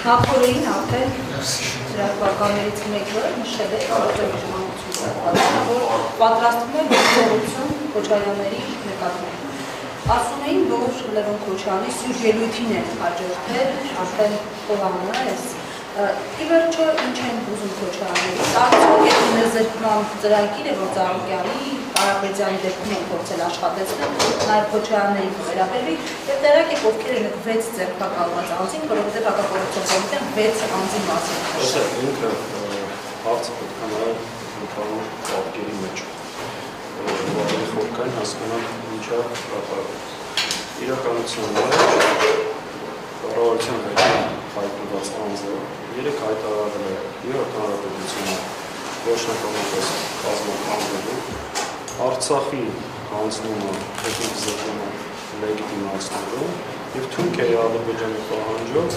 Նախորդին արդեն հրապարակներից մեկը նշել է արտադրության որ պատրաստում է գործողություն Քոչարյանների նկատմամբ։ Ասում էին, որ Լևոն Քոչարյանի սյուր ելույթին է հաջորդել արդեն Պոլանը էս։ Ի վերջո ինչ են ուզում Քոչարյանները։ Կարծում եք ներզրկման ծրագիրը, որ Ծառուկյանի Կարապետյանի դեպքում են փորձել աշխատեցնել, նաև Քոչարյանների վերաբերվի, եւ տեղյակ եք ովքեր են 6 ձերբակալված անձին, որովհետեւ հակակոռուպցիոն կոմիտեն 6 անձի մասին նշել։ Ինքը հարցը պետք է նայել ընդհանուր պատկերի մեջ, որի խորքային հասկանալ ինչա կատարվում։ Իրականության մեջ կառավարության հայտնված անձը 3 հայտարարել է Երրորդ հանրապետությունը վերջնականապես կազմակերպելու Արցախի հանձնումը թեթև զրկումը լեգիտիմացնելու եւ Թուրքիայի Ադրբեջանի պահանջով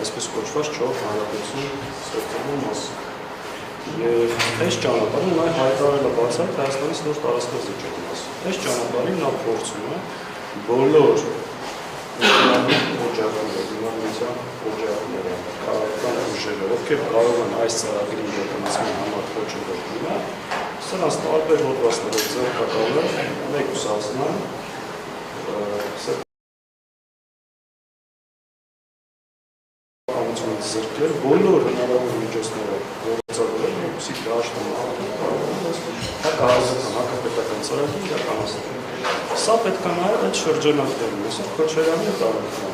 այսպես կոչված 4 հանրապետություն ստեղծելու մասին։ Եվ այս ճանապարհին նա հայտարարել է բացառ Հայաստանից նոր տարածքազրկելու մասին։ Այս ճանապարհին նա փորձում է բոլոր օջախները, քաղաքական ուժերը, ովքեր կարող են այս ծրագրի իրականացման համար խոչընդոտ լինել, սրանց տարբեր հոդվածներով ձեռնարկել, մեկուսացնել, զրկել բոլոր հնարավոր միջոցները գործադրել, որպեսզի դաշտում հակապետական ծրագիր իրականացնել։ Սա պետք է նայել այդ շրջանակներում, այսօր Քոչարյանի ընտանիքը,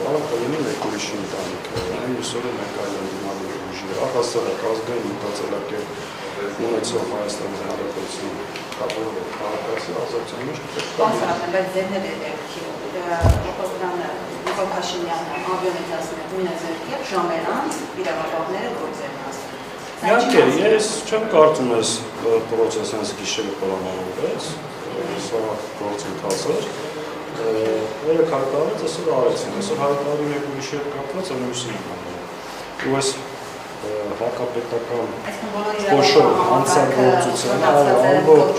լինի մեկ ուրիշի ընտանիքը, մյուսօրը մեկ այլ ընդդիմադիր ուժի, առհասարակ ազգային մտածելակերպ ունեցող Հայաստանի Հանրապետության կապորով քաղաքացի ազատության մեջ Պարզապես բայց ձերներ է Նիկոլ Փաշինյանը ավիոնետասն է նույնը ձերքև ժամեր անց իրավապահները գործերն ասել։ Իհարկե, ես չեմ կարծում ես պրոցեսը հենց գիշերը պլանավորվեց, սա գործընթաց էր, 3 հայտարարեց, այսօր արեցին, այսօր հայտարարի մեկ ուրիշի հետ կապված է մյուսին են հանել։ Ու այս հակապետական խոշոր անցագործության ամբողջ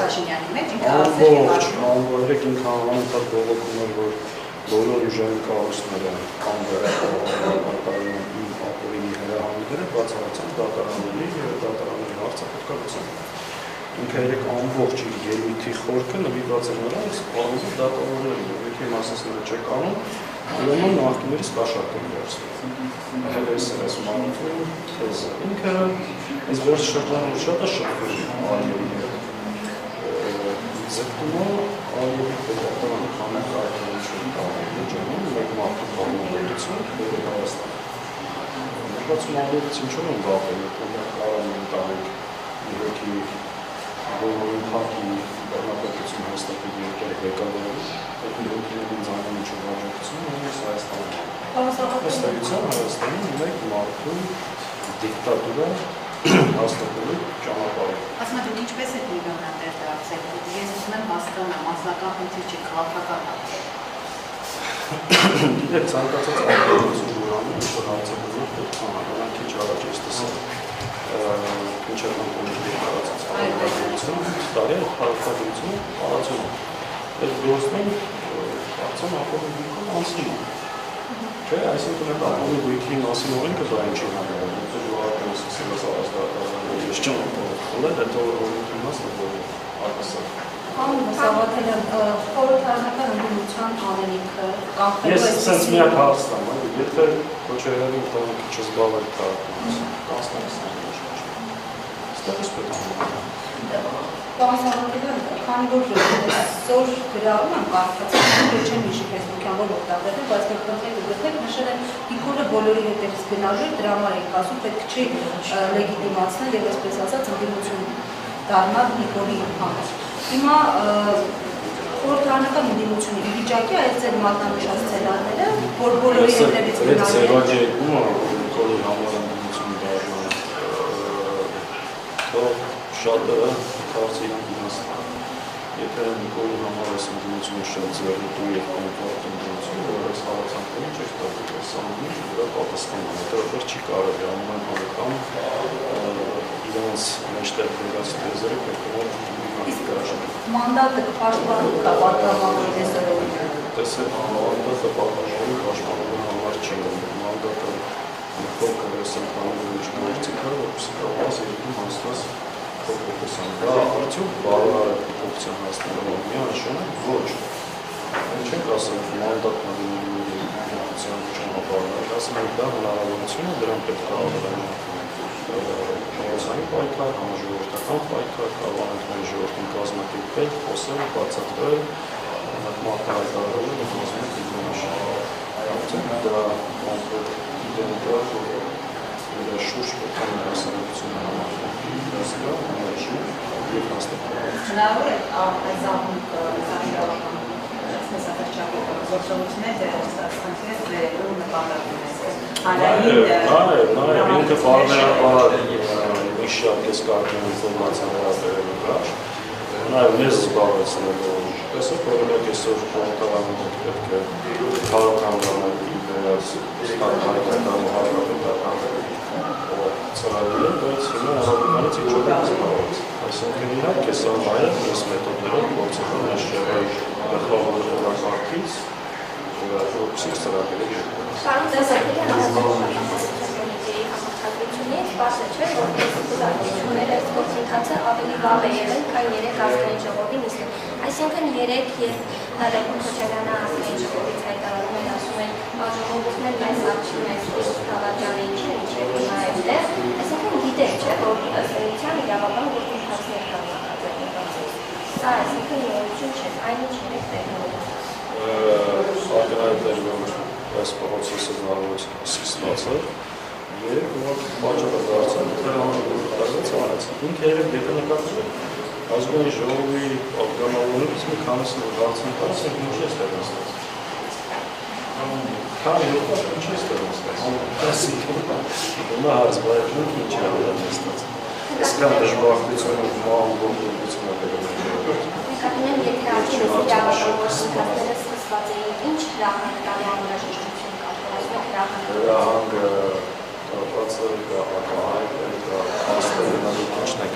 ինքը անընդհատ բողոքում էր, որ բոլոր ուժային կառույցները անվերապահորեն իմ ապօրինի հրահանգները բացառությամբ դատարանների հարցակրթության։ Ինքը երեք ամբողջ իր ելույթի խորքը նվիրված է նրանց պարզապես դատարաններին, ովքեր իմ ասածները չեք անում, ուրեմն նախկիներից կաշառք են վերցնում։ Այս մանիթում թեզը։ Ինքը այս վերջ շրջանում շատ է շփվել Արիևի հետ։ Ձգտումը Արիևի պետական համակարգություն տարբերում մեկ մարդու կողմնորոշություն դեպի Հայաստան։ Մտածում ալից ինչու են վախել, որ կարող են տանենք իրոքի բոլորին հակի բռնապետություն հաստատել երկրի ղեկավարը, այդ իրոքներին զանգում ինչ հաջողություն ունես Հայաստանում։ Հաստատության Հայաստանում մեկ մարդու դիկտատուրա հաստատելու ճանապարհը։ Ասում եք ինչպես է միլիոններ դարձել։ Ես ուզում եմ հասկանալ, մասնական խնդիր չի, քաղաքական հարցեր։ Գիտեք, ցանկացած արտադրություն ժողովուրդը ինչ որ հարցադրում պետք է անանան քիչ առաջ ես տեսել։ Ինչերն կոմիտեի տարածած հարցադրություն, տարի հարցադրություն, տարածում։ Այդ գործում կարծեմ ապօրինքն անցնում է։ Չէ, այսինքն այդ ապօրինի գույքի մասին օրենքը դա ինչի համարում է, ժողովուրդը սկսել է ես չեմ խորը դա օրենքի մասը որ արկասա։ Պարոն Սաղաթելյան, խորհրդարանական ընդդիմության անելիքը կանխելու Ես sense միակ հարց տամ, եթե Քոչարյանի ընտանիքը չզբաղվեր քաղաքականությամբ, կանցնես ստեղից պետք է։ Պարոն Սաղաթելյան, քանի որ այսօր գրառում եմ կարծացել, որ չեմ հիշի ֆեյսբուքյան որ օգտագործել, բայց գտեք նշել են Նիկոլը բոլորի հետևից գնալու է, դրա համար ենք ասում, պետք չի լեգիտիմացնել եւ այսպես ասած ընդդիմություն դառնալ Նիկոլի համար։ Հիմա խորհրդարանական ընդդիմությունը ի վիճակի է այս ձեր մատնանշած ցելարները, որ բոլորի հետևից գնալու է։ Այդ ձևակերպումը Նիկոլի համար ընդդիմություն դառնալ, թող շատերը կարծի իմաստան։ Եթե Նիկոլի համար այս ընդդիմությունը շատ ձեռնտու եւ կոմֆորտ ընդդիմություն, որ այս հարցանքներին չէ ստացվում, սա ինչ դրա պատասխանը, որտեղ չի կարելի ամեն անգամ իրենց մեջտեղ դրած տեզերը պետք է Մանդատը պաշտպանում կա պատգամավորի տեսարանը։ Տեսեք, մանդատը պատգամավորի պաշտպանելու համար չի, մանդատը փոքր սենտրալների գործիքը, որպեսզի կարողանաս երկու մասնաս փոփոխության։ Դա արդյոք բարոյական փոփոխության հասնելու միանշան է, ոչ։ Մենք չենք ասում մանդատների փոփոխության ճանապարհներ, ասում ենք դա հնարավորություն է, դրան պետք է ավելանա ժողովրդային պայքար, համաժողովրդական պայքար, կարողանանք մեր ժողովրդին կազմակերպել, խոսել, բացատրել, մարտահայտարարել եւ խոսել դիմաշ։ Արդյոք դա կոնկրետ դեմոկրատ դրա շուրջ պետք է հասարակությունը համակարգի դասկա համաշխարհ եւ հաստատել։ Հնարավոր է այս զամուկ զանգահարական գործողություններ ստացանքներ վերելու նպատակներ։ Ինքը բարբերաբար մի շարք ես կարդում ինֆորմացիա վերաբերելու դրա։ Նաև մեզ զբաղեցնելու տեսեք, օրինակ այսօր խորհրդարանում պետք է քաղաքականների վերած հայկական հանրապետական ծրագրերը, բայց հիմա առավոտանից ինչ-որ զբաղված։ Այսինքն իհարկե սա նաև այս մեթոդներով գործել է շրջանի գլխավոր օրակարգից, որպեսզի ծրագրերը երկու։ Պարոն Դասակյանը համակարգությունից բաց է, չէ՞, որ այս գործընթացը ավելի վաղ է եղել, քան 3 ազգային ժողովի նիստը։ Այսինքն 3 եւ Լևոն Քոչարյանը ազգային ժողովից հայտարարում են, ասում են, ժողովուրդն էլ մեզ աչքին այս Թավադյանը ինչի հիմա այդտեղ։ Այսինքն գիտեք, չէ՞, որ ըստ իրավական գործընթացներ կան նախաձեռնված։ Սա այսինքն նորություն չէ, այնինչ 3 տեղում։ Ակնհայտել որ այս պրոցեսը նորից սկսված երեք որ պատճառը դարձան դրանից արած ինքը երեք դեպի նկատել ազգային ժողովի ակնկալումից մի քանիսը դարձան դարձան ինչ է ստացած քանի որ ինչ է ստացած այսինքն նա հարց բայում ինչ է ստացած իսկան դժբախտությունը մահ գործունեությունը դերում Նկատում եթե արդյոք իրավական գործընթացները սկսված էին, ինչ հրահանգների անհրաժեշտություն կա, հրահանգը կապված է հակահայտ, աստրոնոմիկ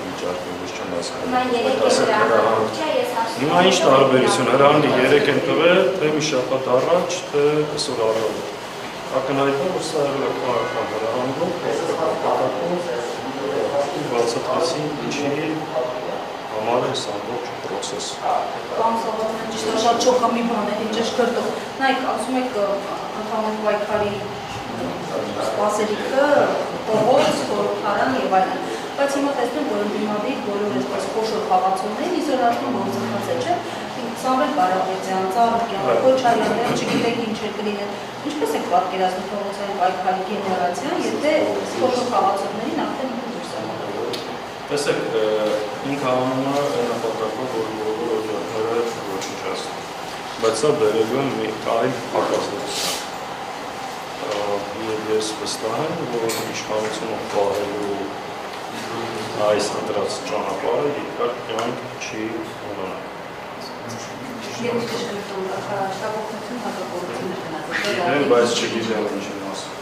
վիճակի ոչ չեմ հասկանում։ Հիմա ինչ տարբերություն հրահանգը 3 են տվել, թե մի շաբաթ առաջ, թե այսօր առավոտ։ Ակնհայտում որ սա քաղաքական հրահանգով, բացատրեցին ինչի համար է ամբողջ պրոցես։ Պարոն Սողոմյան, ճիշտ է, շատ շոկամի բան է, ճշգրտող։ Նայեք, ասում եք ընդհանուր պայքարի սպասելիքը, փողոց, խորհրդարան եւ այլն։ Բայց հիմա տեսնեմ, որ ընդդիմադիր բոլոր այսպես խոշոր խաղացողներին իզոլացնում գործընթաց է, չէ՞։ Սամվել Ղարաբաղյան, Ծառուկյան, Քոչարյաններ, չգիտեք ինչ է կլինել։ Ինչպես եք պատկերացնում փողոցային պայքարի գեներացիան, եթե խոշոր խաղացողներին արդեն դուրս է մղել։ Տեսեք, ինքը անում է նպատակով, որ բոլոր օջախները ոչնչացնեն, բայց սա բերելու է մի այլ հակազդեցություն։ Եվ ես վստահ եմ, որ իշխանությունը պահելու այս ընտրած ճանապարհը երկար կյանք չի ունենա։ Ես քեզ շնորհակալ եմ, շնորհակալություն հակակորձին գնացել։ Բայց չգիտեմ ինչ եմ ասում։